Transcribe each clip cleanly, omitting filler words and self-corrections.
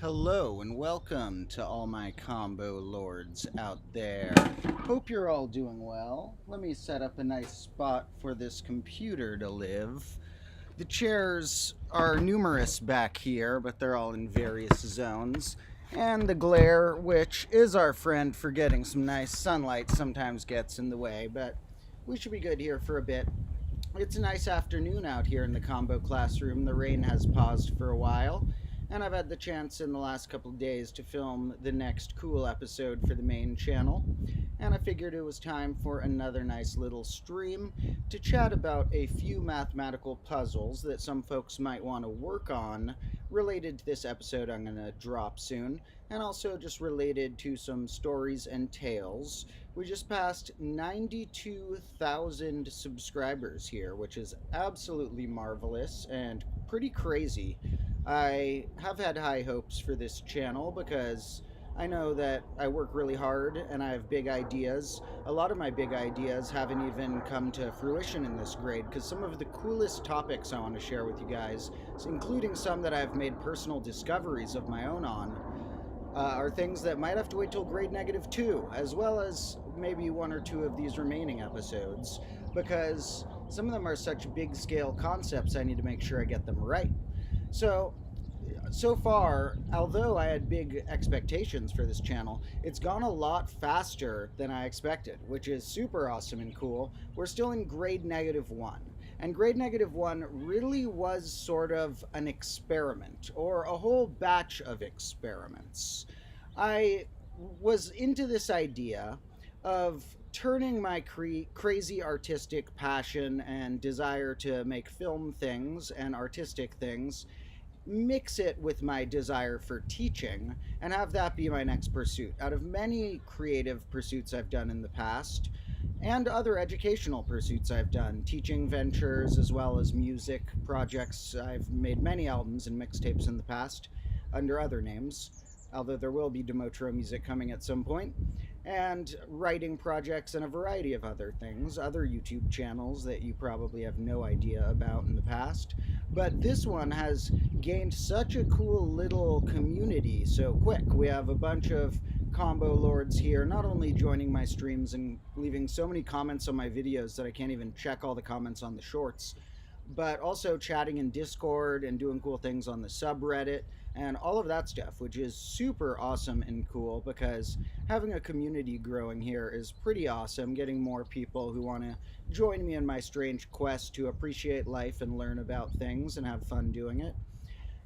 Hello and welcome to all my combo lords out there. Hope you're all doing well. Let me set up a nice spot for this computer to live. The chairs are numerous back here, but they're all in various zones. And the glare, which is our friend for getting some nice sunlight, sometimes gets in the way, but we should be good here for a bit. It's a nice afternoon out here in the combo classroom. The rain has paused for a while, and I've had the chance in the last couple of days to film the next cool episode for the main channel. And I figured it was time for another nice little stream to chat about a few mathematical puzzles that some folks might want to work on related to this episode I'm going to drop soon, and also just related to some stories and tales. We just passed 92,000 subscribers here, which is absolutely marvelous and pretty crazy. I have had high hopes for this channel because I know that I work really hard and I have big ideas. A lot of my big ideas haven't even come to fruition in this grade because some of the coolest topics I want to share with you guys, including some that I've made personal discoveries of my own on, are things that might have to wait till grade -2, as well as maybe one or two of these remaining episodes, because some of them are such big scale concepts I need to make sure I get them right. So far, although I had big expectations for this channel, it's gone a lot faster than I expected, which is super awesome and cool. We're still in grade -1, and grade -1 really was sort of an experiment, or a whole batch of experiments. I was into this idea of turning my crazy artistic passion and desire to make film things and artistic things, mix it with my desire for teaching, and have that be my next pursuit. Out of many creative pursuits I've done in the past, and other educational pursuits I've done, teaching ventures as well as music projects, I've made many albums and mixtapes in the past under other names, although there will be Demotro music coming at some point, and writing projects and a variety of other things, other YouTube channels that you probably have no idea about in the past. But this one has gained such a cool little community so quick. We have a bunch of combo lords here, not only joining my streams and leaving so many comments on my videos that I can't even check all the comments on the shorts, but also chatting in Discord and doing cool things on the subreddit and all of that stuff, which is super awesome and cool because having a community growing here is pretty awesome, getting more people who want to join me in my strange quest to appreciate life and learn about things and have fun doing it.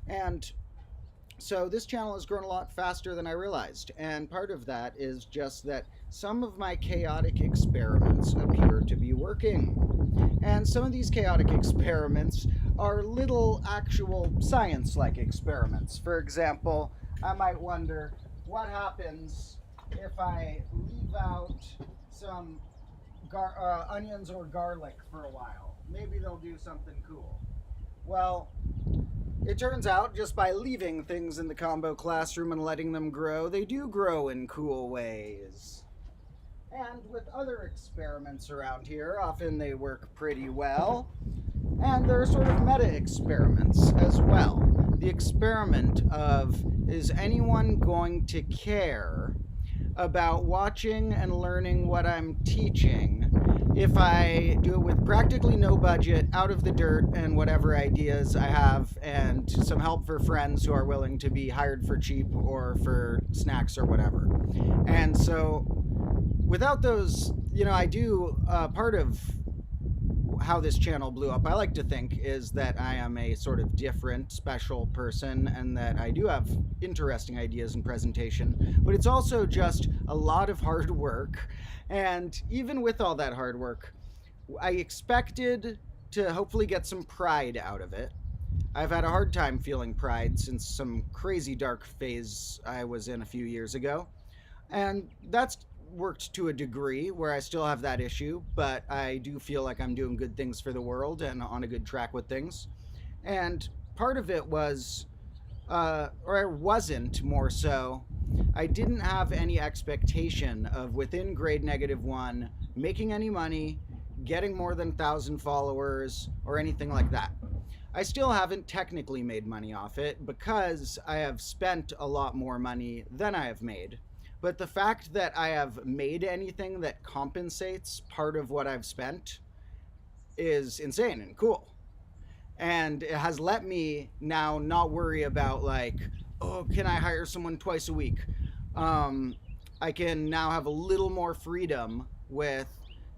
And so this channel has grown a lot faster than I realized, and part of that is just that some of my chaotic experiments appear to be working. And some of these chaotic experiments are little actual science-like experiments. For example, I might wonder what happens if I leave out some onions or garlic for a while. Maybe they'll do something cool. Well, it turns out just by leaving things in the combo classroom and letting them grow, they do grow in cool ways. And with other experiments around here, often they work pretty well. And there are sort of meta experiments as well. The experiment of, is anyone going to care about watching and learning what I'm teaching if I do it with practically no budget, out of the dirt, and whatever ideas I have, and some help for friends who are willing to be hired for cheap or for snacks or whatever. And so without those, I do, part of how this channel blew up, I like to think, is that I am a sort of different, special person, and that I do have interesting ideas and presentation, but it's also just a lot of hard work. And even with all that hard work, I expected to hopefully get some pride out of it. I've had a hard time feeling pride since some crazy dark phase I was in a few years ago, and that's worked to a degree where I still have that issue, but I do feel like I'm doing good things for the world and on a good track with things. And part of it was, or it wasn't more so, I didn't have any expectation of within grade -1 making any money, getting more than 1,000 followers, or anything like that. I still haven't technically made money off it because I have spent a lot more money than I have made. But the fact that I have made anything that compensates part of what I've spent is insane and cool. And it has let me now not worry about, like, oh, can I hire someone twice a week? um, I can now have a little more freedom with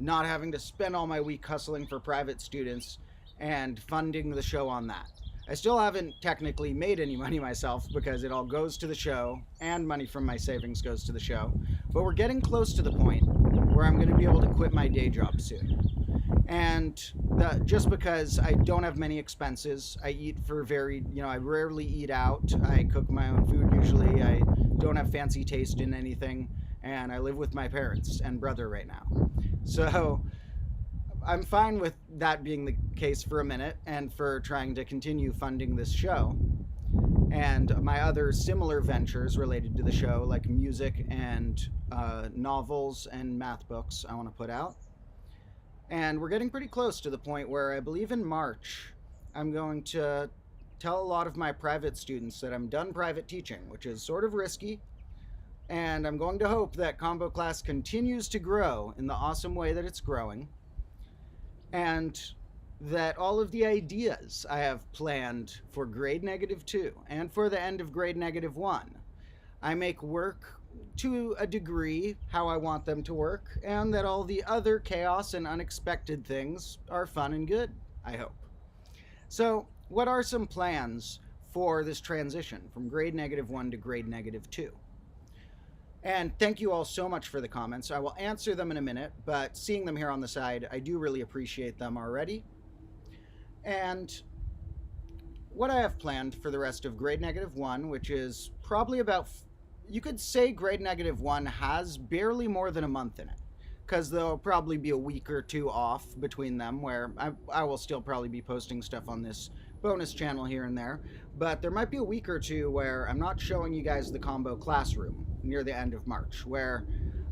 not having to spend all my week hustling for private students and funding the show on that. I still haven't technically made any money myself because it all goes to the show and money from my savings goes to the show, but we're getting close to the point where I'm going to be able to quit my day job soon. And just because I don't have many expenses, I eat for I rarely eat out. I cook my own food usually. I don't have fancy taste in anything, and I live with my parents and brother right now. So I'm fine with that being the case for a minute and for trying to continue funding this show and my other similar ventures related to the show, like music and novels and math books I want to put out. And we're getting pretty close to the point where I believe in March, I'm going to tell a lot of my private students that I'm done private teaching, which is sort of risky. And I'm going to hope that Combo Class continues to grow in the awesome way that it's growing. And that all of the ideas I have planned for grade -2 and for the end of grade -1, I make work to a degree how I want them to work, and that all the other chaos and unexpected things are fun and good, I hope. So, what are some plans for this transition from grade -1 to grade -2? And thank you all so much for the comments. I will answer them in a minute, but seeing them here on the side, I do really appreciate them already. And what I have planned for the rest of grade -1, which is probably about, you could say grade -1 has barely more than a month in it, because there'll probably be a week or two off between them where I will still probably be posting stuff on this bonus channel here and there, but there might be a week or two where I'm not showing you guys the combo classroom near the end of March, where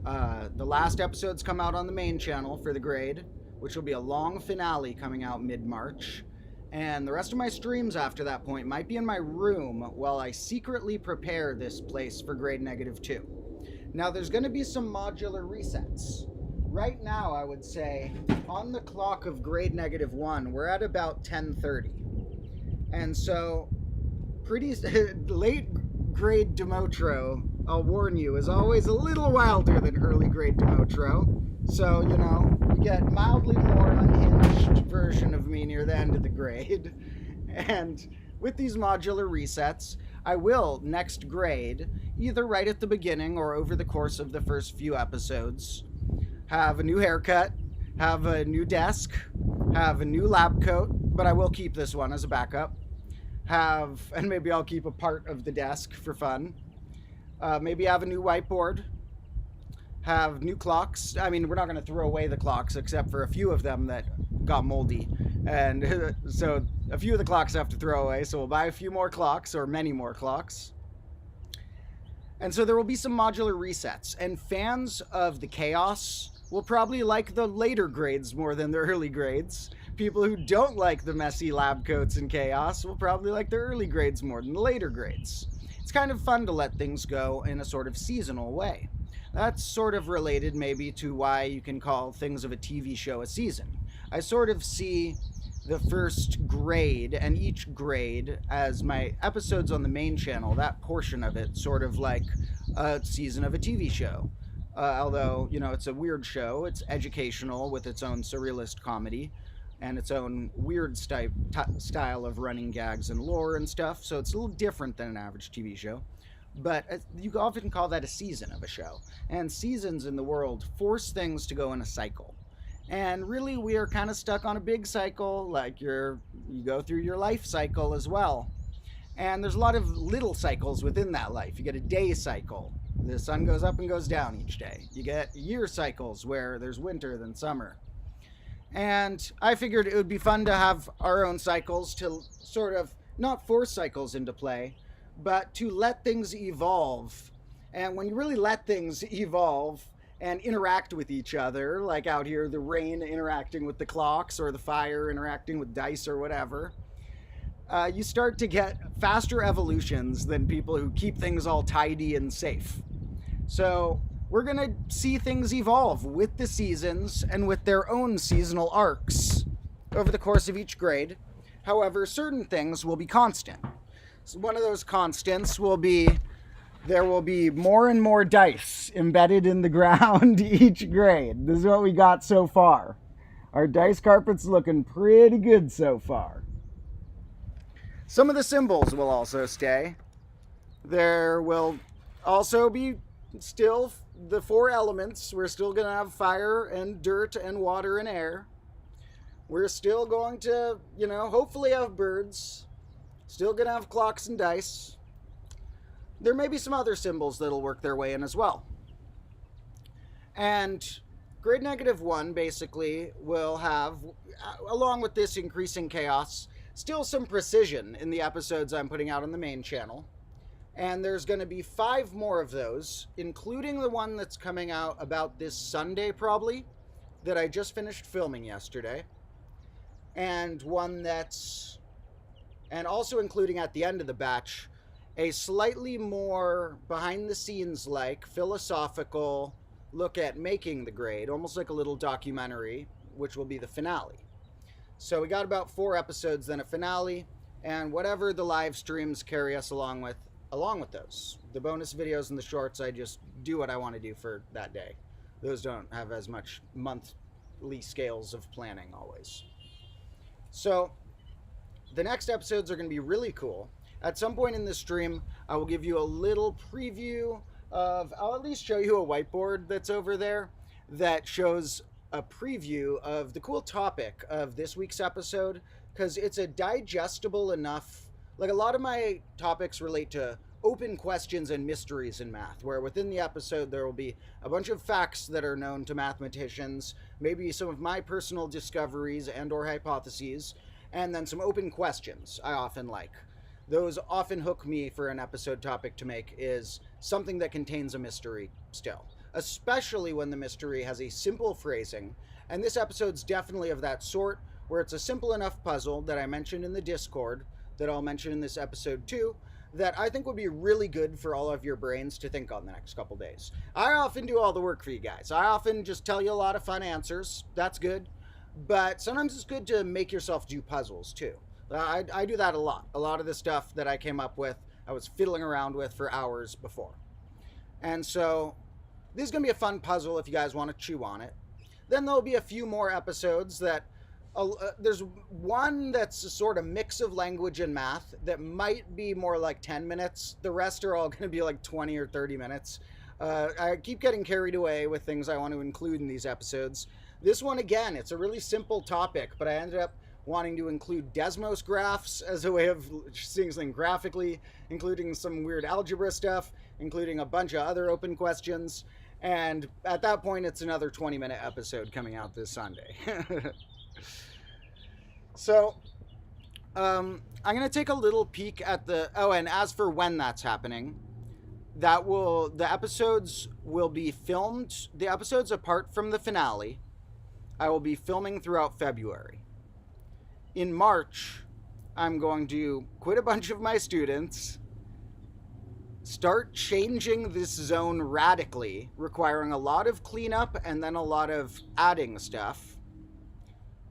the last episodes come out on the main channel for the grade, which will be a long finale coming out mid-March. And the rest of my streams after that point might be in my room while I secretly prepare this place for grade -2. Now, there's going to be some modular resets. Right now, I would say, on the clock of grade -1, we're at about 10:30. And so, pretty late grade Demotro, I'll warn you, is always a little wilder than early grade Demotro. So, you get mildly more unhinged version of me near the end of the grade. And with these modular resets, I will, next grade, either right at the beginning or over the course of the first few episodes, have a new haircut, have a new desk, have a new lab coat, but I will keep this one as a backup. And maybe I'll keep a part of the desk for fun. Maybe have a new whiteboard. Have new clocks. I mean, we're not going to throw away the clocks except for a few of them that got moldy. And so a few of the clocks I have to throw away. So we'll buy a few more clocks, or many more clocks. And so there will be some modular resets. And fans of the chaos will probably like the later grades more than the early grades. People who don't like the messy lab coats and chaos will probably like the early grades more than the later grades. It's kind of fun to let things go in a sort of seasonal way. That's sort of related maybe to why you can call things of a TV show a season. I sort of see the first grade and each grade as my episodes on the main channel, that portion of it, sort of like a season of a TV show. Although, it's a weird show. It's educational with its own surrealist comedy and its own weird style of running gags and lore and stuff. So it's a little different than an average TV show. But you often call that a season of a show. And seasons in the world force things to go in a cycle. And really, we are kind of stuck on a big cycle, like you go through your life cycle as well. And there's a lot of little cycles within that life. You get a day cycle. The sun goes up and goes down each day. You get year cycles where there's winter then summer. And I figured it would be fun to have our own cycles to sort of not force cycles into play, but to let things evolve. And when you really let things evolve and interact with each other, like out here, the rain interacting with the clocks or the fire interacting with dice or whatever, you start to get faster evolutions than people who keep things all tidy and safe. So we're going to see things evolve with the seasons and with their own seasonal arcs over the course of each grade. However, certain things will be constant. So one of those constants will be there will be more and more dice embedded in the ground each grade. This is what we got so far. Our dice carpet's looking pretty good so far. Some of the symbols will also stay. There will also be still the 4 elements. We're still going to have fire and dirt and water and air. We're still going to, hopefully have birds. Still going to have clocks and dice. There may be some other symbols that'll work their way in as well. And grade -1 basically will have, along with this increasing chaos, still some precision in the episodes I'm putting out on the main channel. And there's going to be 5 more of those, including the one that's coming out about this Sunday probably, that I just finished filming yesterday. And one that's, and also including at the end of the batch, a slightly more behind-the-scenes like philosophical look at making the grade, almost like a little documentary, which will be the finale. So we got about 4 episodes, then a finale, and whatever the live streams carry us along with those. The bonus videos and the shorts, I just do what I want to do for that day. Those don't have as much monthly scales of planning always. So the next episodes are going to be really cool. At some point in this stream, I will give you a little preview of, I'll at least show you a whiteboard that's over there that shows a preview of the cool topic of this week's episode, because it's a digestible enough, like a lot of my topics relate to open questions and mysteries in math, where within the episode there will be a bunch of facts that are known to mathematicians, maybe some of my personal discoveries and or hypotheses, and then some open questions I often like. Those often hook me for an episode topic to make, is something that contains a mystery still, especially when the mystery has a simple phrasing. And this episode's definitely of that sort, where it's a simple enough puzzle that I mentioned in the Discord, that I'll mention in this episode too, that I think would be really good for all of your brains to think on the next couple days. I often do all the work for you guys. I often just tell you a lot of fun answers. That's good. But sometimes it's good to make yourself do puzzles too. I do that a lot. A lot of the stuff that I came up with, I was fiddling around with for hours before. And so this is going to be a fun puzzle if you guys want to chew on it. Then there'll be a few more episodes that, there's one that's a sort of mix of language and math that might be more like 10 minutes. The rest are all going to be like 20 or 30 minutes. I keep getting carried away with things I want to include in these episodes. This one, again, it's a really simple topic, but I ended up wanting to include Desmos graphs as a way of seeing something graphically, including some weird algebra stuff, including a bunch of other open questions. And at that point, it's another 20-minute episode coming out this Sunday. So, I'm going to take a little peek at the... Oh, and as for when that's happening, the episodes will be filmed. The episodes apart from the finale, I will be filming throughout February. In March, I'm going to quit a bunch of my students, start changing this zone radically, requiring a lot of cleanup and then a lot of adding stuff.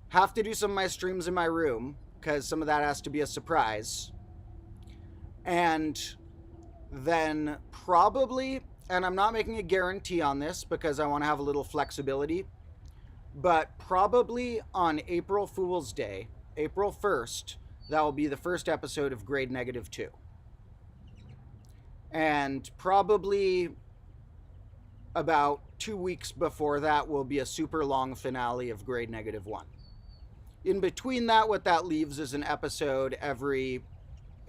Have to do some of my streams in my room, because some of that has to be a surprise. And then probably, and I'm not making a guarantee on this because I want to have a little flexibility, but probably on April Fool's Day, April 1st, that will be the first episode of grade -2. And probably about 2 weeks before that will be a super long finale of grade -1. In between that, what that leaves is an episode every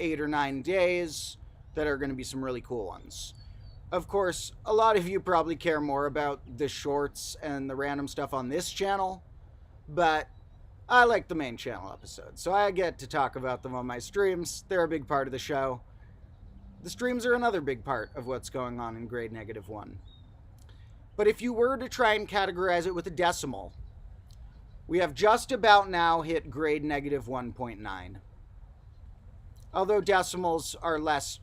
8 or 9 days that are going to be some really cool ones. Of course, a lot of you probably care more about the shorts and the random stuff on this channel, but I like the main channel episodes, so I get to talk about them on my streams. They're a big part of the show. The streams are another big part of what's going on in grade -1. But if you were to try and categorize it with a decimal, we have just about now hit grade -1.9. although decimals are less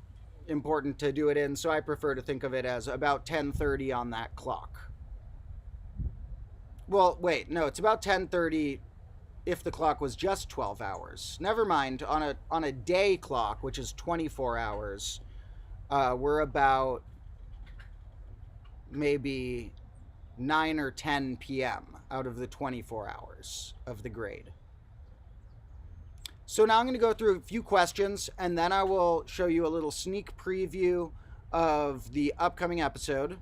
important to do it in, so I prefer to think of it as about 10:30 on that clock. Well, wait, no, it's about 10:30 if the clock was just 12 hours. Never mind, on a day clock, which is 24 hours, we're about maybe 9 or 10 p.m. out of the 24 hours of the grade. So now I'm going to go through a few questions, and then I will show you a little sneak preview of the upcoming episode.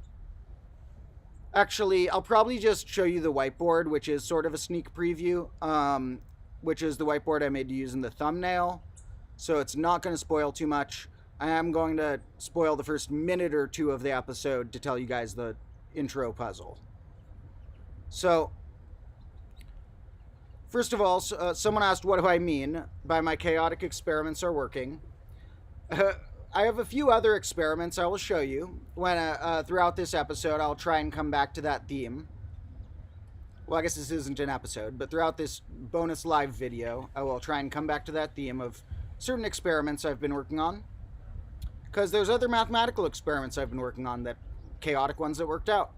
Actually, I'll probably just show you the whiteboard, which is sort of a sneak preview, which is the whiteboard I made to use in the thumbnail. So it's not going to spoil too much. I am going to spoil the first minute or two of the episode to tell you guys the intro puzzle. So, first of all, someone asked, what do I mean by my chaotic experiments are working? I have a few other experiments I will show you when throughout this episode. I'll try and come back to that theme. Well, I guess this isn't an episode, but throughout this bonus live video, I will try and come back to that theme of certain experiments I've been working on. Because there's other mathematical experiments I've been working on, that chaotic ones that worked out.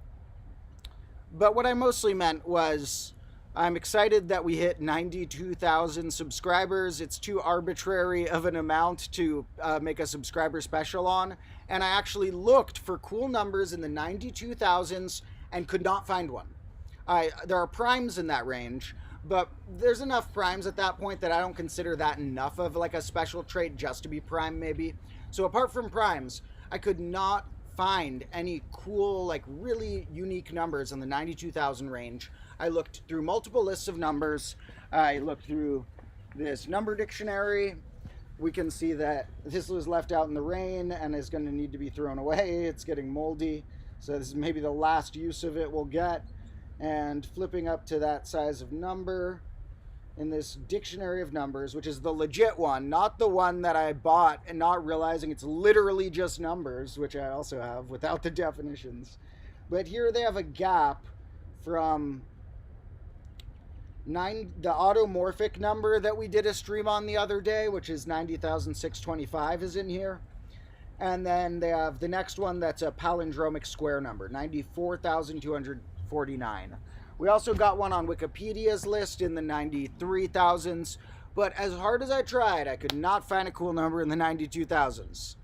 But what I mostly meant was, I'm excited that we hit 92,000 subscribers. It's too arbitrary of an amount to make a subscriber special on. And I actually looked for cool numbers in the 92,000s and could not find one. There are primes in that range, but there's enough primes at that point that I don't consider that enough of like a special trait just to be prime maybe. So apart from primes, I could not find any cool, like really unique numbers in the 92,000 range. I looked through multiple lists of numbers. I looked through this number dictionary. We can see that this was left out in the rain and is going to need to be thrown away. It's getting moldy. So this is maybe the last use of it we'll get. And flipping up to that size of number in this dictionary of numbers, which is the legit one, not the one that I bought and not realizing it's literally just numbers, which I also have without the definitions. But here they have a gap from the automorphic number that we did a stream on the other day, which is 90,625 is in here. And then they have the next one that's a palindromic square number, 94,249. We also got one on Wikipedia's list in the 93,000s, but as hard as I tried, I could not find a cool number in the 92,000s.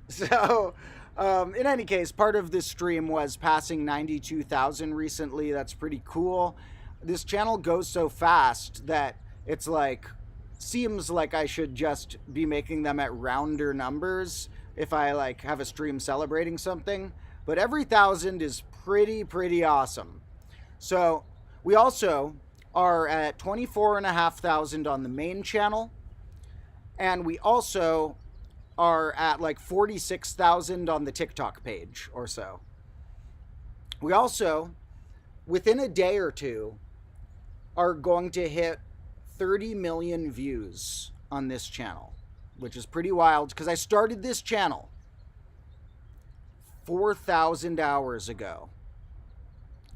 So, in any case, part of this stream was passing 92,000 recently. That's pretty cool. This channel goes so fast that it's like, seems like I should just be making them at rounder numbers if I like have a stream celebrating something. But every 1,000 is pretty awesome. So we also are at 24,500 on the main channel. And we also are at like 46,000 on the TikTok page or so. We also, within a day or two, are going to hit 30 million views on this channel, which is pretty wild because I started this channel 4,000 hours ago.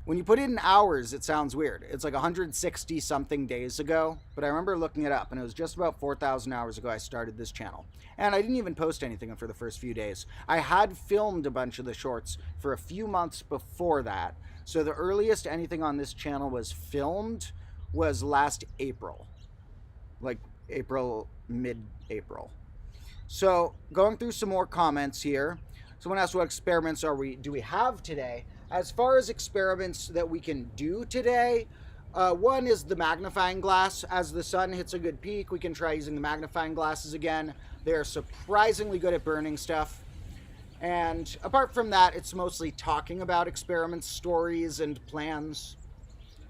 When you put it in hours, it sounds weird. It's like 160 something days ago, but I remember looking it up and it was just about 4,000 hours ago I started this channel. And I didn't even post anything for the first few days. I had filmed a bunch of the shorts for a few months before that. So the earliest anything on this channel was filmed was last April. Like April, mid-April. So going through some more comments here. Someone asked what experiments do we have today? As far as experiments that we can do today, one is the magnifying glass. As the sun hits a good peak, we can try using the magnifying glasses again. They're surprisingly good at burning stuff. And apart from that, it's mostly talking about experiments, stories, and plans.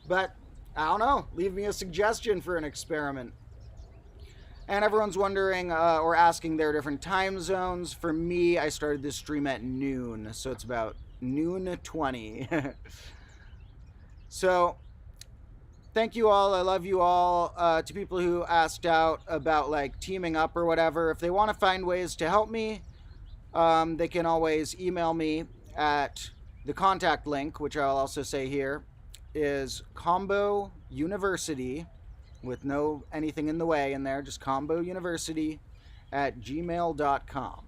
But I don't know, leave me a suggestion for an experiment. And everyone's wondering or asking their different time zones. For me, I started this stream at noon, so it's about noon 20. So thank you all. I love you all. To people who asked out about like teaming up or whatever, if they want to find ways to help me, they can always email me at the contact link, which I'll also say here, is Combo University, with no anything in the way in there, just Combo University gmail.com.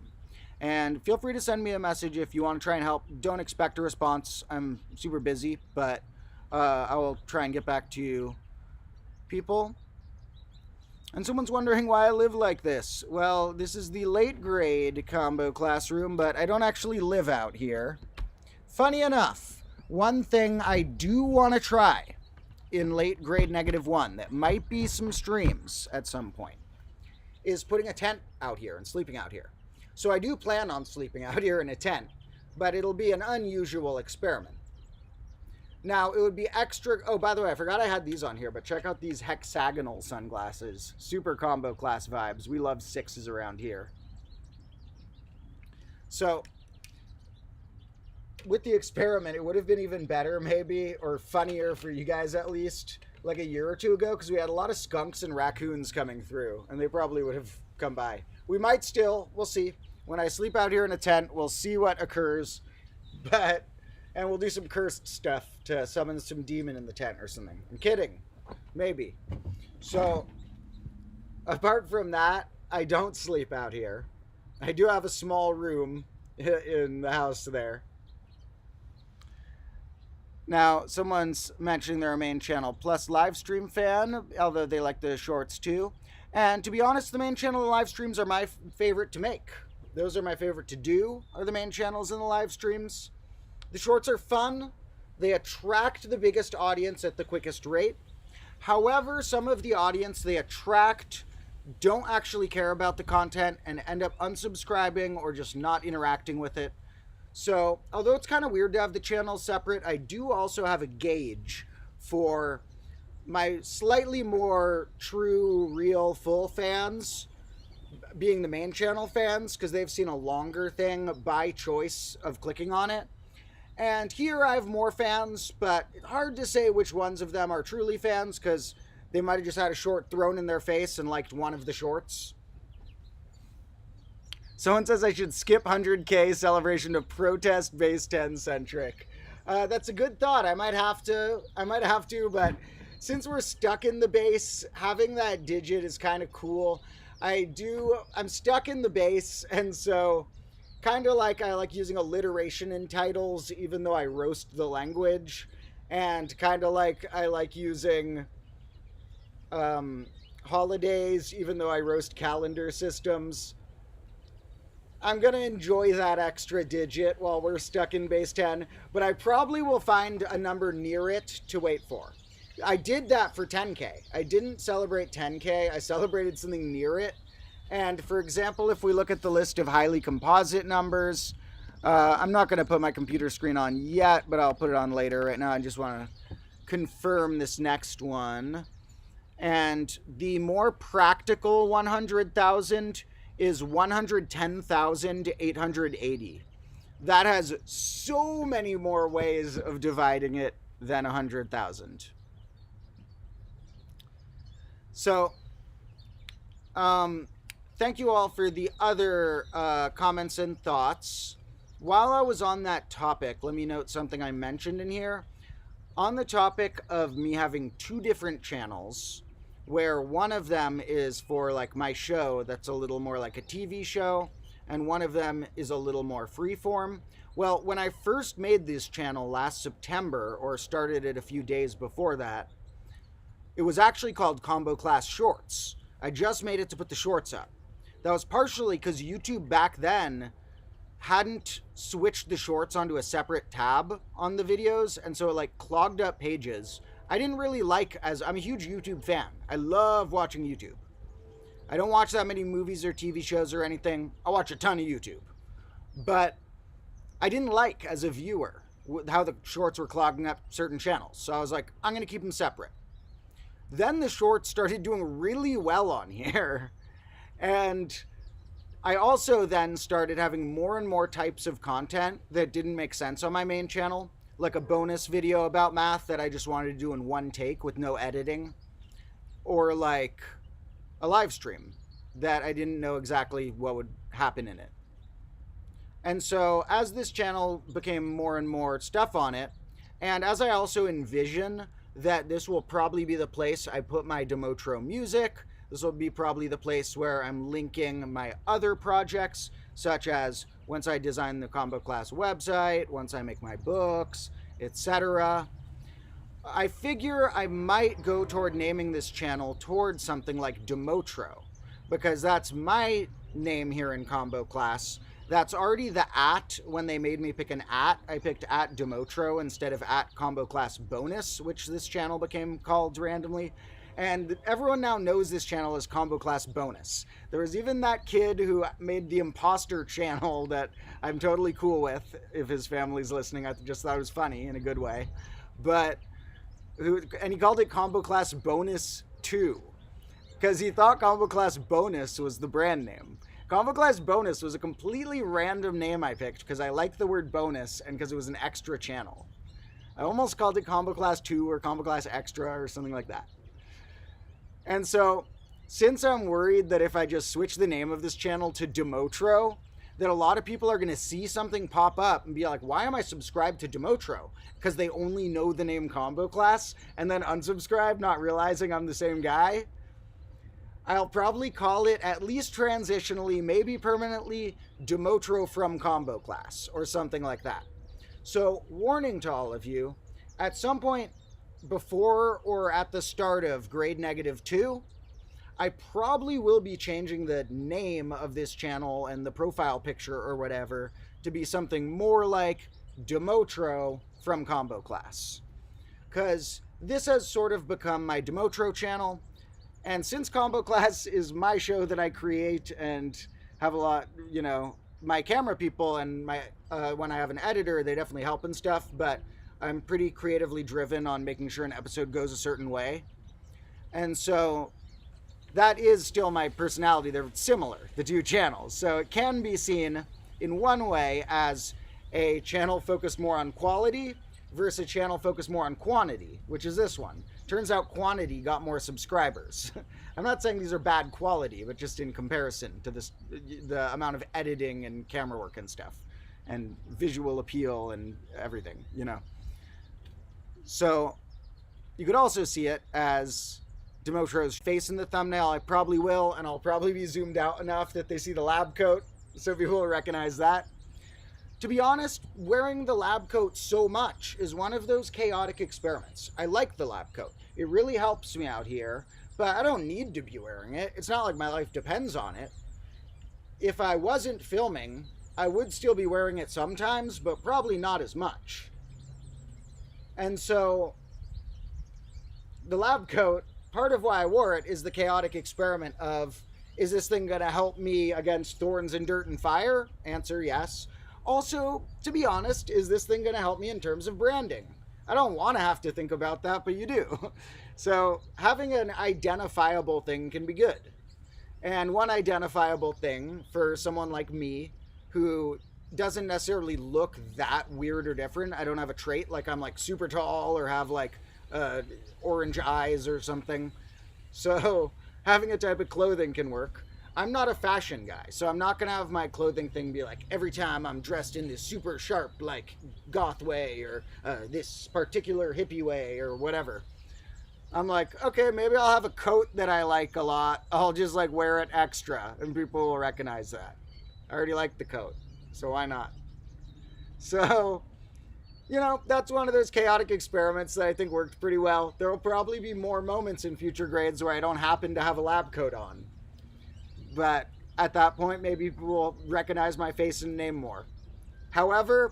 And feel free to send me a message if you want to try and help. Don't expect a response. I'm super busy, but I will try and get back to you people. And someone's wondering why I live like this. Well, this is the late grade combo classroom, but I don't actually live out here. Funny enough, one thing I do want to try in late grade -1 that might be some streams at some point is putting a tent out here and sleeping out here. So I do plan on sleeping out here in a tent, but it'll be an unusual experiment. Now, it would be extra... Oh, by the way, I forgot I had these on here, but check out these hexagonal sunglasses. Super combo class vibes. We love 6s around here. So, with the experiment, it would have been even better, maybe, or funnier for you guys at least, like a year or two ago, because we had a lot of skunks and raccoons coming through, and they probably would have come by. We might still. We'll see. When I sleep out here in a tent, we'll see what occurs, but... And we'll do some cursed stuff to summon some demon in the tent or something. I'm kidding. Maybe. So, apart from that, I don't sleep out here. I do have a small room in the house there. Now, someone's mentioning they're a main channel plus live stream fan, although they like the shorts too. And to be honest, the main channel and live streams are my favorite to make. Those are my favorite to do, are the main channels and the live streams. The shorts are fun. They attract the biggest audience at the quickest rate. However, some of the audience they attract don't actually care about the content and end up unsubscribing or just not interacting with it. So, although it's kind of weird to have the channels separate, I do also have a gauge for my slightly more true, real, full fans being the main channel fans, because they've seen a longer thing by choice of clicking on it. And here I have more fans, but it's hard to say which ones of them are truly fans, because they might have just had a short thrown in their face and liked one of the shorts. Someone says I should skip 100K celebration of protest base 10 centric. That's a good thought. I might have to, but since we're stuck in the base, having that digit is kind of cool. I'm stuck in the base, and so... Kind of like I like using alliteration in titles, even though I roast the language. And kind of like I like using holidays, even though I roast calendar systems. I'm going to enjoy that extra digit while we're stuck in base 10, but I probably will find a number near it to wait for. I did that for 10K. I didn't celebrate 10K. I celebrated something near it. And for example, if we look at the list of highly composite numbers, I'm not going to put my computer screen on yet, but I'll put it on later. Right now, I just want to confirm this next one. And the more practical 100,000 is 110,880. That has so many more ways of dividing it than 100,000. So, thank you all for the other comments and thoughts. While I was on that topic, let me note something I mentioned in here. On the topic of me having 2 different channels, where one of them is for like my show that's a little more like a TV show, and one of them is a little more freeform. Well, when I first made this channel last September, or started it a few days before that, it was actually called Combo Class Shorts. I just made it to put the shorts up. That was partially because YouTube back then hadn't switched the shorts onto a separate tab on the videos, and so it like clogged up pages. I didn't really like, as I'm a huge YouTube fan. I love watching YouTube. I don't watch that many movies or TV shows or anything. I watch a ton of YouTube. But I didn't like, as a viewer, how the shorts were clogging up certain channels. So I was like, I'm going to keep them separate. Then the shorts started doing really well on here. And I also then started having more and more types of content that didn't make sense on my main channel. Like a bonus video about math that I just wanted to do in one take with no editing. Or like a live stream that I didn't know exactly what would happen in it. And so as this channel became more and more stuff on it, and as I also envision that this will probably be the place I put my Demotro music, This will be probably the place where I'm linking my other projects, such as once I design the combo class website, once I make my books, etc. I figure I might go toward naming this channel toward something like Demotro, because that's my name here in combo class. That's already the at. When they made me pick an at, I picked at Demotro instead of at combo class bonus, which this channel became called randomly. And everyone now knows this channel as combo class bonus. There was even that kid who made the imposter channel that I'm totally cool with. If his family's listening, I just thought it was funny in a good way. But and he called it combo class bonus 2 because he thought combo class bonus was the brand name. Combo class bonus was a completely random name I picked because I liked the word bonus and because it was an extra channel. I almost called it combo class 2 or combo class extra or something like that. And so, since I'm worried that if I just switch the name of this channel to Demotro, that a lot of people are going to see something pop up and be like, why am I subscribed to Demotro? Because they only know the name combo class and then unsubscribe, not realizing I'm the same guy. I'll probably call it, at least transitionally, maybe permanently, Demotro from combo class or something like that. So, warning to all of you, at some point before or at the start of grade -2, I probably will be changing the name of this channel and the profile picture or whatever to be something more like Demotro from combo class. Because this has sort of become my Demotro channel, and since combo class is my show that I create and have a lot, my camera people and my when I have an editor, they definitely help and stuff, but I'm pretty creatively driven on making sure an episode goes a certain way. And so that is still my personality. They're similar, the two channels. So it can be seen in one way as a channel focused more on quality versus a channel focused more on quantity, which is this one. Turns out quantity got more subscribers. I'm not saying these are bad quality, but just in comparison to the amount of editing and camera work and stuff and visual appeal and everything, So you could also see it as Demotro's face in the thumbnail. I probably will, and I'll probably be zoomed out enough that they see the lab coat, so people will recognize that. To be honest, wearing the lab coat so much is one of those chaotic experiments. I like the lab coat. It really helps me out here, but I don't need to be wearing it. It's not like my life depends on it. If I wasn't filming, I would still be wearing it sometimes, but probably not as much. And so the lab coat, part of why I wore it is the chaotic experiment of, is this thing going to help me against thorns and dirt and fire? Answer, yes. Also, to be honest, is this thing going to help me in terms of branding? I don't want to have to think about that, but you do. So having an identifiable thing can be good. And one identifiable thing for someone like me who doesn't necessarily look that weird or different. I don't have a trait like I'm like super tall or have like orange eyes or something. So having a type of clothing can work. I'm not a fashion guy, so I'm not going to have my clothing thing be like every time I'm dressed in this super sharp like goth way or this particular hippie way or whatever. I'm like, okay, maybe I'll have a coat that I like a lot. I'll just like wear it extra and people will recognize that. I already like the coat, so why not? So, that's one of those chaotic experiments that I think worked pretty well. There will probably be more moments in future grades where I don't happen to have a lab coat on. But at that point, maybe people will recognize my face and name more. However,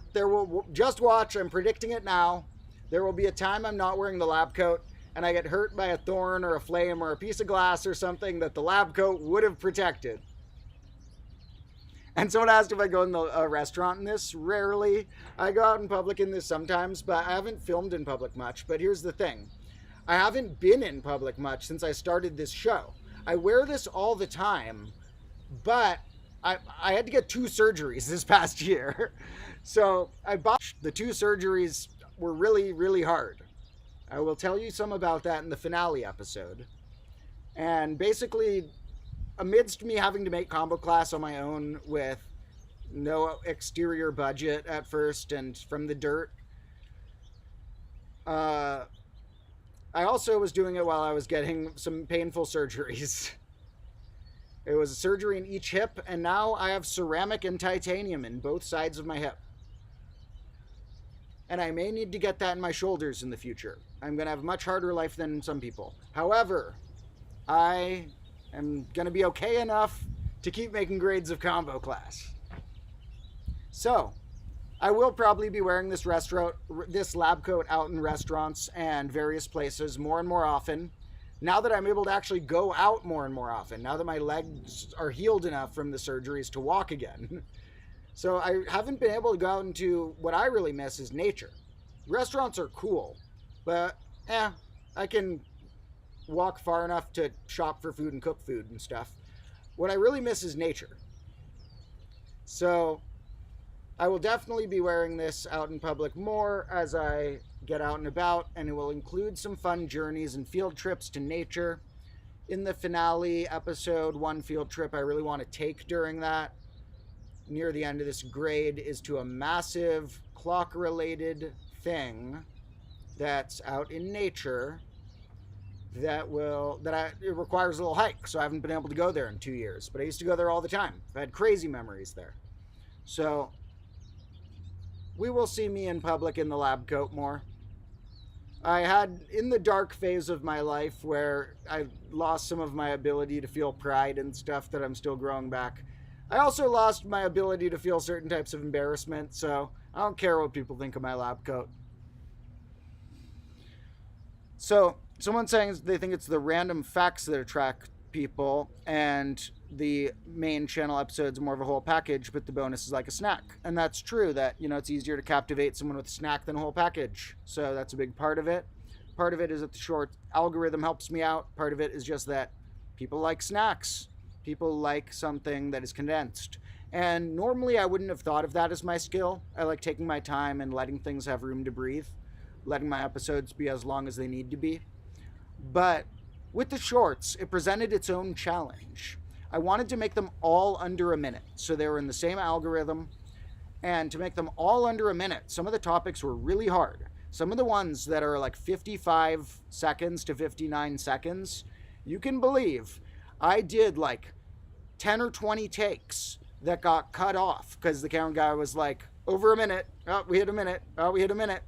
just watch, I'm predicting it now. There will be a time I'm not wearing the lab coat and I get hurt by a thorn or a flame or a piece of glass or something that the lab coat would have protected. And someone asked if I go in the restaurant in this. Rarely. I go out in public in this sometimes, but I haven't filmed in public much. But here's the thing. I haven't been in public much since I started this show. I wear this all the time, but I had to get 2 surgeries this past year. So the 2 surgeries were really, really hard. I will tell you some about that in the finale episode. And basically, amidst me having to make combo class on my own with no exterior budget at first and from the dirt, I also was doing it while I was getting some painful surgeries. It was a surgery in each hip, and now I have ceramic and titanium in both sides of my hip. And I may need to get that in my shoulders in the future. I'm going to have a much harder life than some people. However, I am going to be okay enough to keep making grades of combo class. So, I will probably be wearing this lab coat out in restaurants and various places more and more often. Now that I'm able to actually go out more and more often, now that my legs are healed enough from the surgeries to walk again. So I haven't been able to go out into what I really miss is nature. Restaurants are cool, but I can walk far enough to shop for food and cook food and stuff. What I really miss is nature. So I will definitely be wearing this out in public more as I get out and about, and it will include some fun journeys and field trips to nature. In the finale episode, one field trip I really want to take during that, near the end of this grade, is to a massive clock-related thing that's out in nature it requires a little hike, so I haven't been able to go there in 2 years. But I used to go there all the time. I've had crazy memories there. So we will see me in public in the lab coat more. I had, in the dark phase of my life where I lost some of my ability to feel pride and stuff that I'm still growing back, I also lost my ability to feel certain types of embarrassment, so I don't care what people think of my lab coat. So, someone's saying they think it's the random facts that attract people, and the main channel episode's more of a whole package, but the bonus is like a snack. And that's true, that, it's easier to captivate someone with a snack than a whole package. So that's a big part of it. Part of it is that the short algorithm helps me out. Part of it is just that people like snacks. People like something that is condensed. And normally I wouldn't have thought of that as my skill. I like taking my time and letting things have room to breathe, letting my episodes be as long as they need to be. But with the shorts, it presented its own challenge. I wanted to make them all under a minute, so they were in the same algorithm. And to make them all under a minute, some of the topics were really hard. Some of the ones that are like 55 seconds to 59 seconds, you can believe I did like 10 or 20 takes that got cut off because the camera guy was like, over a minute. Oh, we hit a minute. Oh, we hit a minute.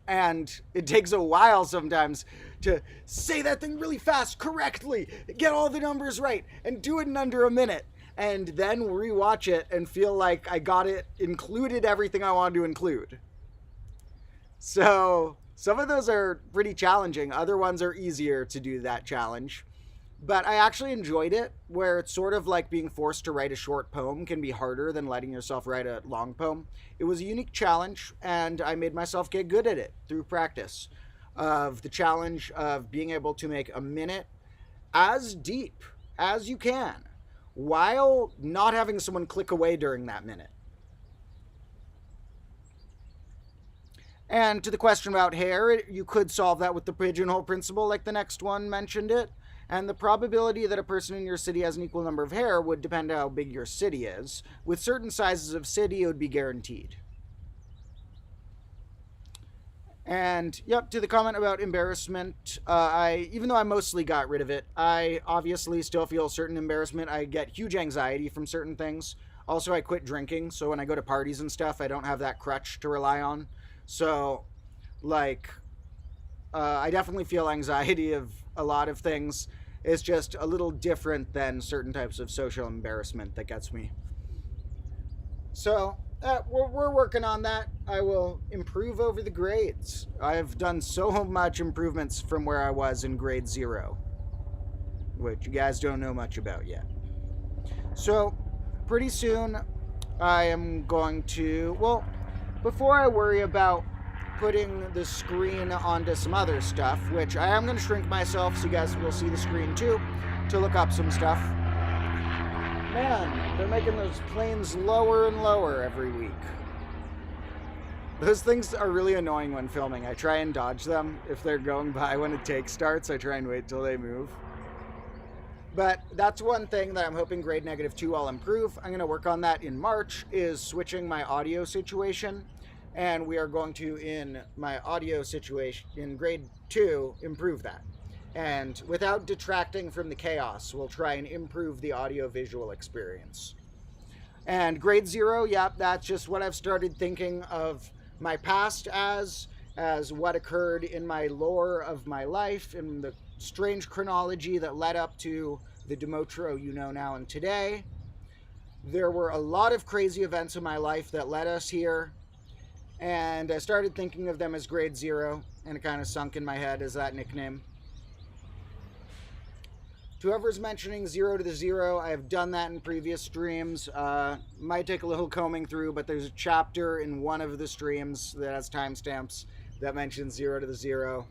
And it takes a while sometimes to say that thing really fast, correctly, get all the numbers right, and do it in under a minute. And then rewatch it and feel like I got it, included everything I wanted to include. So some of those are pretty challenging. Other ones are easier to do that challenge. But I actually enjoyed it, where it's sort of like being forced to write a short poem can be harder than letting yourself write a long poem. It was a unique challenge, and I made myself get good at it through practice of the challenge of being able to make a minute as deep as you can while not having someone click away during that minute. And to the question about hair, you could solve that with the pigeonhole principle, like the next one mentioned it. And the probability that a person in your city has an equal number of hair would depend on how big your city is. With certain sizes of city, it would be guaranteed. And, yep, to the comment about embarrassment, even though I mostly got rid of it, I obviously still feel certain embarrassment. I get huge anxiety from certain things. Also, I quit drinking, so when I go to parties and stuff, I don't have that crutch to rely on. So, I definitely feel anxiety of a lot of things. It's just a little different than certain types of social embarrassment that gets me. So, we're working on that. I will improve over the grades. I've done so much improvements from where I was in grade 0, which you guys don't know much about yet. So, pretty soon, I am going to, before I worry about putting the screen onto some other stuff, which I am going to shrink myself so you guys will see the screen too, to look up some stuff. Man, they're making those planes lower and lower every week. Those things are really annoying when filming. I try and dodge them. If they're going by when a take starts, I try and wait till they move. But that's one thing that I'm hoping grade -2 I'll improve. I'm going to work on that in March, is switching my audio situation. And we are going to, in my audio situation, in grade 2, improve that. And without detracting from the chaos, we'll try and improve the audio-visual experience. And grade zero, yep, that's just what I've started thinking of my past as what occurred in my lore of my life, in the strange chronology that led up to the Demotro you know now and today. There were a lot of crazy events in my life that led us here, and I started thinking of them as grade zero, and it kind of sunk in my head as that nickname. To whoever's mentioning 0 to the 0, I have done that in previous streams. Might take a little combing through, but there's a chapter in one of the streams that has timestamps that mentions 0 to the 0.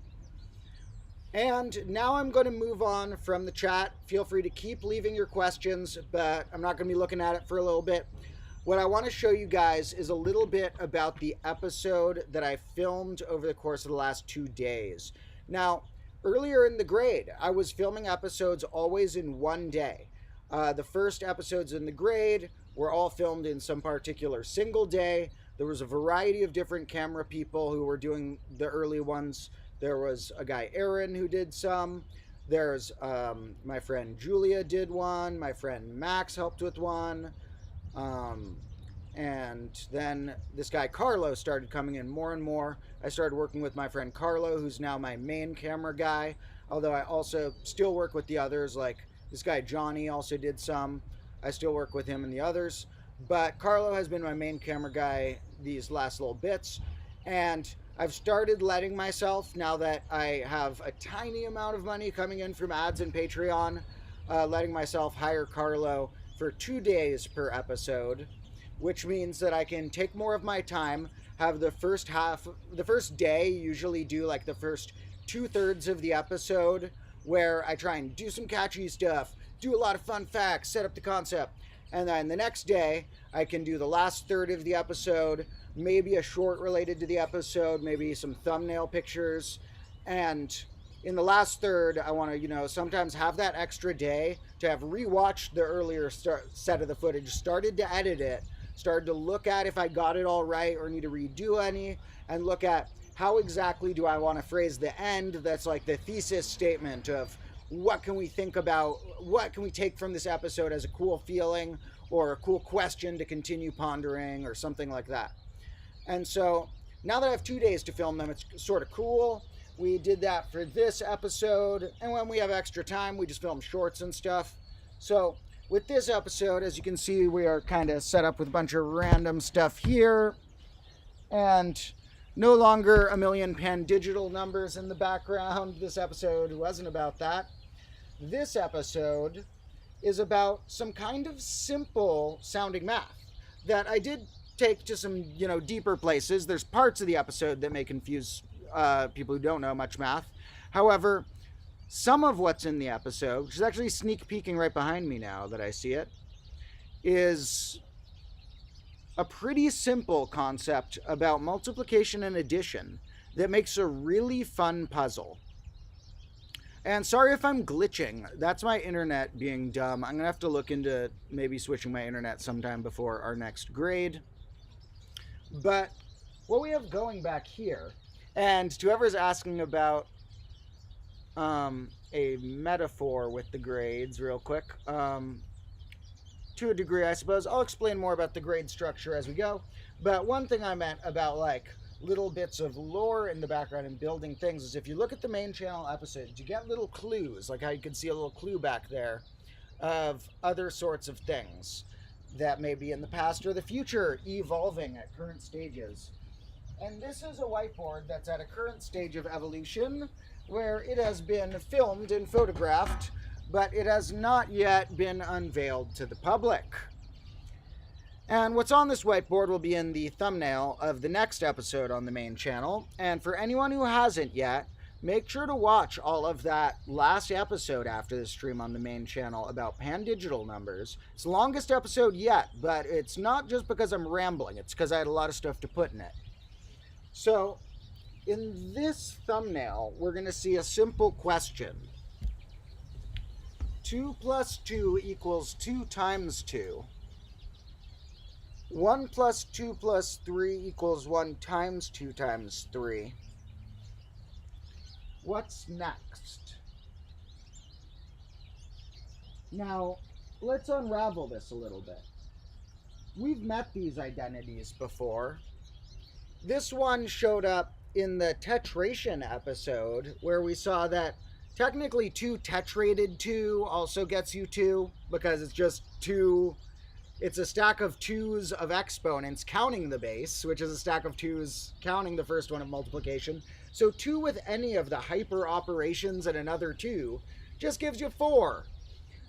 And now I'm going to move on from the chat. Feel free to keep leaving your questions, but I'm not going to be looking at it for a little bit. What I want to show you guys is a little bit about the episode that I filmed over the course of the last 2 days. Now, earlier in the grade, I was filming episodes always in one day. The first episodes in the grade were all filmed in some particular single day. There was a variety of different camera people who were doing the early ones. There was a guy, Aaron, who did some. There's my friend Julia did one. My friend Max helped with one. And then this guy Carlo started coming in more and more. I started working with my friend Carlo, who's now my main camera guy, although I also still work with the others, like this guy Johnny also did some. I still work with him and the others, but Carlo has been my main camera guy these last little bits, and I've started letting myself, now that I have a tiny amount of money coming in from ads and Patreon, letting myself hire Carlo for 2 days per episode, which means that I can take more of my time, have the first day, usually do like the first 2/3 of the episode, where I try and do some catchy stuff, do a lot of fun facts, set up the concept, and then the next day, I can do the last third of the episode, maybe a short related to the episode, maybe some thumbnail pictures, and in the last third, I want to, sometimes have that extra day to have rewatched the earlier set of the footage, started to edit it, started to look at if I got it all right or need to redo any, and look at how exactly do I want to phrase the end that's like the thesis statement of what can we think about, what can we take from this episode as a cool feeling or a cool question to continue pondering or something like that. And so now that I have 2 days to film them, it's sort of cool. We did that for this episode, and when we have extra time, we just film shorts and stuff. So with this episode, as you can see, we are kind of set up with a bunch of random stuff here, and no longer a million pan digital numbers in the background. This episode wasn't about that. This episode is about some kind of simple sounding math that I did take to some, deeper places. There's parts of the episode that may confuse people who don't know much math. However, some of what's in the episode, which is actually sneak peeking right behind me now that I see it, is a pretty simple concept about multiplication and addition that makes a really fun puzzle. And sorry if I'm glitching. That's my internet being dumb. I'm going to have to look into maybe switching my internet sometime before our next grade. But what we have going back here, and to whoever's asking about a metaphor with the grades real quick, to a degree, I suppose. I'll explain more about the grade structure as we go. But one thing I meant about like little bits of lore in the background and building things is if you look at the main channel episodes, you get little clues, like how you can see a little clue back there of other sorts of things that may be in the past or the future, evolving at current stages. And this is a whiteboard that's at a current stage of evolution where it has been filmed and photographed, but it has not yet been unveiled to the public. And what's on this whiteboard will be in the thumbnail of the next episode on the main channel. And for anyone who hasn't yet, make sure to watch all of that last episode after the stream on the main channel about pan-digital numbers. It's the longest episode yet, but it's not just because I'm rambling. It's because I had a lot of stuff to put in it. So, in this thumbnail, we're going to see a simple question. 2 plus 2 equals 2 times 2. 1 plus 2 plus 3 equals 1 times 2 times 3. What's next? Now, let's unravel this a little bit. We've met these identities before. This one showed up in the tetration episode where we saw that technically 2 tetrated 2 also gets you 2 because it's just 2. It's a stack of 2's of exponents counting the base, which is a stack of 2's counting the first one of multiplication. So 2 with any of the hyper operations and another 2 just gives you 4.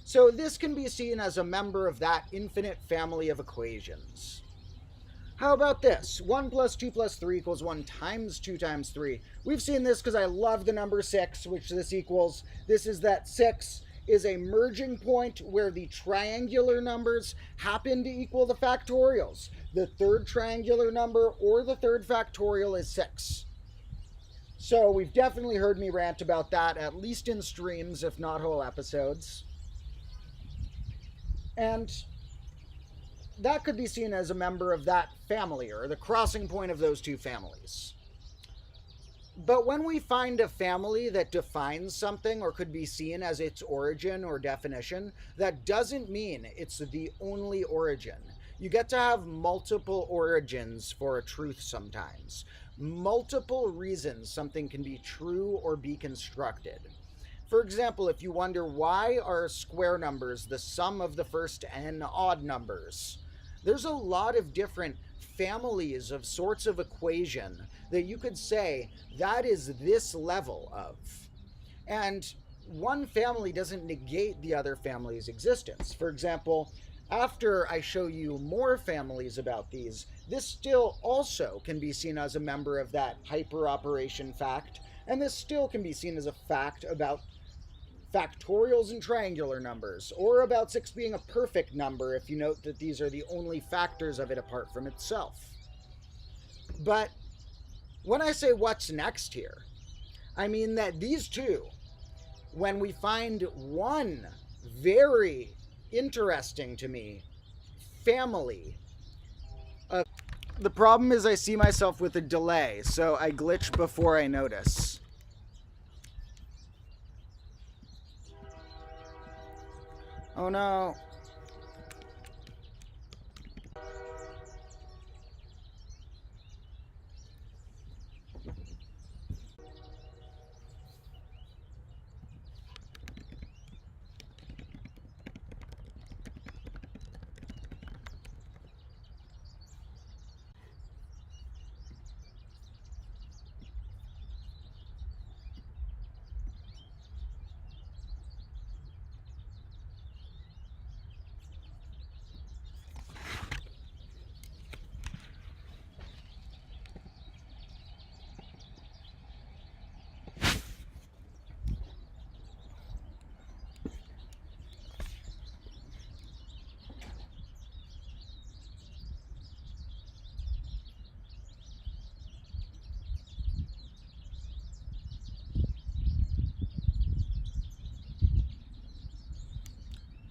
So this can be seen as a member of that infinite family of equations. How about this? 1 plus 2 plus 3 equals 1 times 2 times 3. We've seen this because I love the number 6, which this equals. This is that 6 is a merging point where the triangular numbers happen to equal the factorials. The third triangular number or the third factorial is 6. So we've definitely heard me rant about that, at least in streams, if not whole episodes. And that could be seen as a member of that family, or the crossing point of those two families. But when we find a family that defines something or could be seen as its origin or definition, that doesn't mean it's the only origin. You get to have multiple origins for a truth sometimes. Multiple reasons something can be true or be constructed. For example, if you wonder why are square numbers the sum of the first n odd numbers, there's a lot of different families of sorts of equation that you could say that is this level of. And one family doesn't negate the other family's existence. For example, after I show you more families about these, this still also can be seen as a member of that hyperoperation fact, and this still can be seen as a fact about factorials and triangular numbers, or about 6 being a perfect number if you note that these are the only factors of it apart from itself. But when I say what's next here, I mean that these two, when we find one very interesting to me family of... The problem is I see myself with a delay, so I glitch before I notice. Oh no.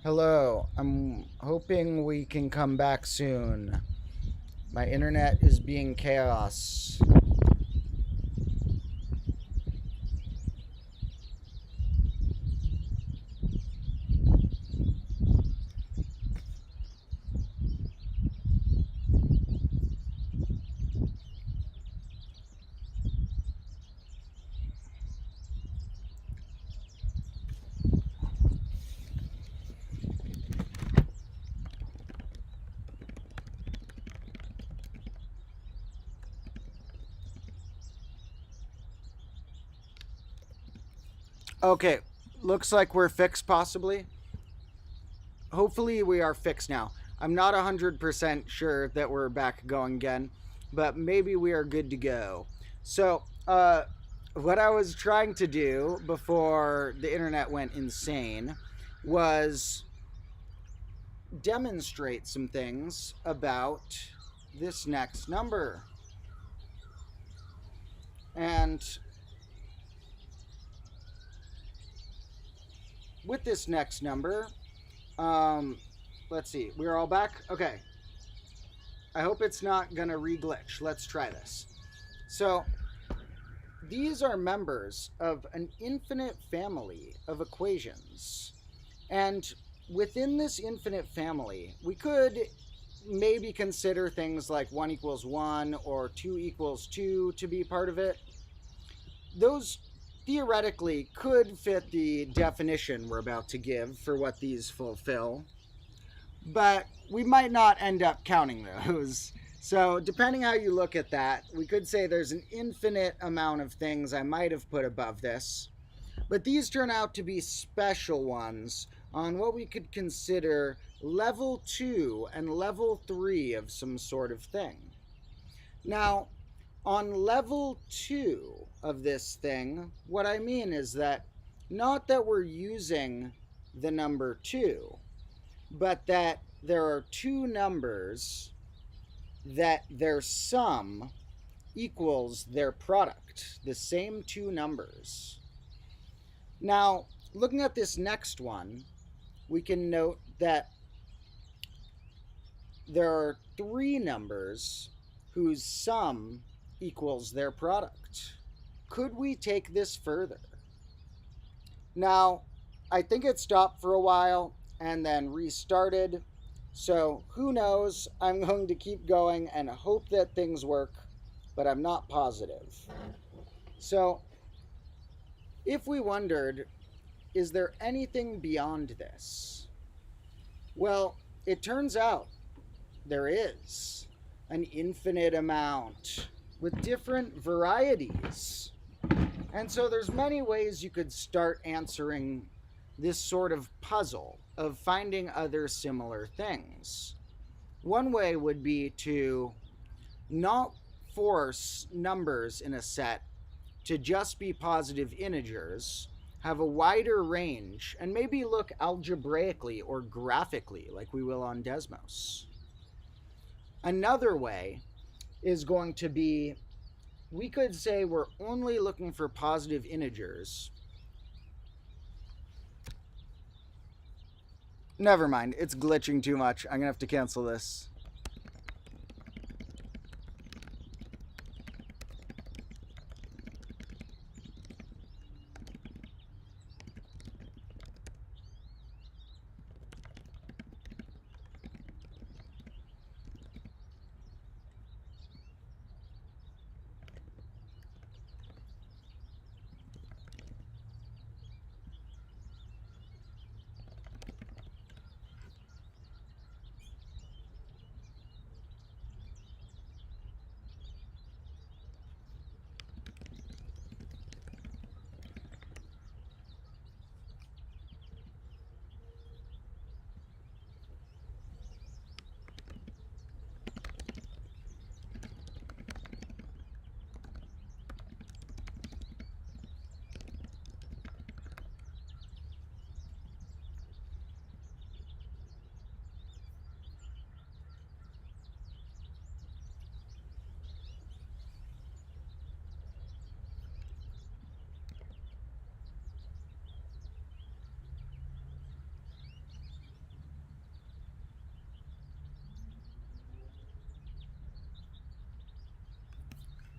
Hello, I'm hoping we can come back soon. My internet is being chaos. Okay, looks like we're fixed possibly. Hopefully we are fixed now. I'm not 100% sure that we're back going again, but maybe we are good to go. So, what I was trying to do before the internet went insane was demonstrate some things about this next number. And with this next number, let's see, we're all back. Okay, I hope it's not gonna re-glitch. Let's try this. So these are members of an infinite family of equations, and within this infinite family, we could maybe consider things like 1 equals 1 or 2 equals 2 to be part of it. Those theoretically could fit the definition we're about to give for what these fulfill, but we might not end up counting those. So, depending how you look at that, we could say there's an infinite amount of things I might have put above this, but these turn out to be special ones on what we could consider level 2 and level 3 of some sort of thing. Now, on level 2 of this thing, what I mean is that not that we're using the number 2, but that there are two numbers that their sum equals their product, the same two numbers. Now, looking at this next one, we can note that there are three numbers whose sum equals their product. Could we take this further? Now, I think it stopped for a while and then restarted. So who knows? I'm going to keep going and hope that things work, but I'm not positive. So if we wondered, is there anything beyond this? Well, it turns out there is an infinite amount with different varieties. And so there's many ways you could start answering this sort of puzzle of finding other similar things. One way would be to not force numbers in a set to just be positive integers, have a wider range, and maybe look algebraically or graphically like we will on Desmos. Another way is going to be, we could say we're only looking for positive integers. Never mind, it's glitching too much. I'm gonna have to cancel this.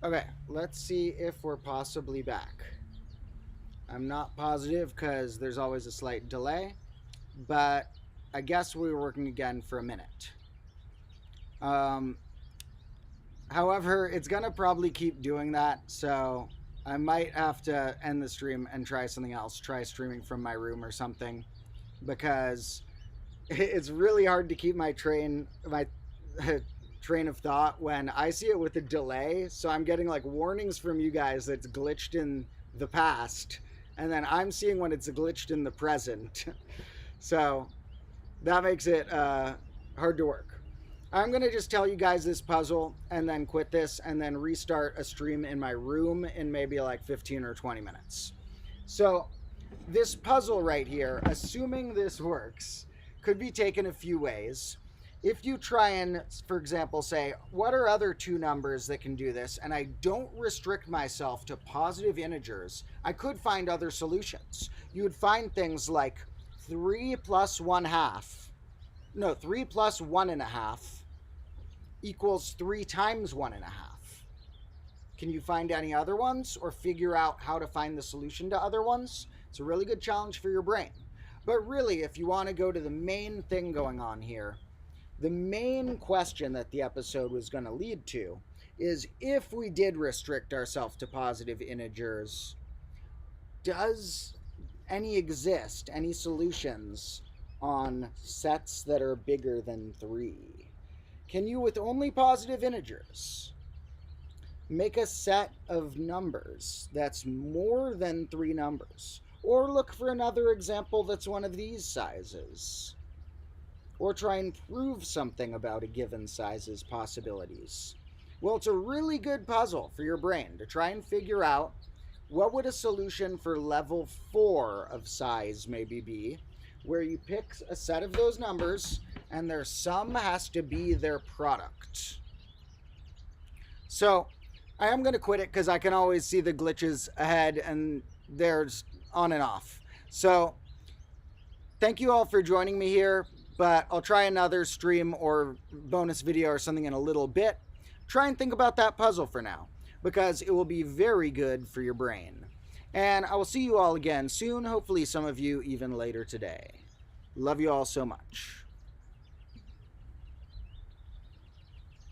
Okay, let's see if we're possibly back. I'm not positive because there's always a slight delay, but I guess we were working again for a minute. Um, However, it's gonna probably keep doing that, so I might have to end the stream and try something else. Try streaming from my room or something, because it's really hard to keep my train of thought when I see it with a delay. So I'm getting like warnings from you guys that it's glitched in the past, and then I'm seeing when it's glitched in the present. So that makes it hard to work. I'm going to just tell you guys this puzzle and then quit this and then restart a stream in my room in maybe like 15 or 20 minutes. So this puzzle right here, assuming this works, could be taken a few ways. If you try and, for example, say, what are other two numbers that can do this? And I don't restrict myself to positive integers, I could find other solutions. You would find things like 3 plus 1/2. No, 3 plus 1.5 equals 3 times 1.5. Can you find any other ones or figure out how to find the solution to other ones? It's a really good challenge for your brain. But really, if you want to go to the main thing going on here, the main question that the episode was going to lead to is, if we did restrict ourselves to positive integers, does any solutions on sets that are bigger than 3? Can you, with only positive integers, make a set of numbers that's more than 3 numbers? Or look for another example that's one of these sizes. Or try and prove something about a given size's possibilities. Well, it's a really good puzzle for your brain to try and figure out what would a solution for level 4 of size maybe be, where you pick a set of those numbers and their sum has to be their product. So I am going to quit it because I can always see the glitches ahead and there's on and off. So thank you all for joining me here, but I'll try another stream or bonus video or something in a little bit. Try and think about that puzzle for now, because it will be very good for your brain. And I will see you all again soon, hopefully some of you even later today. Love you all so much.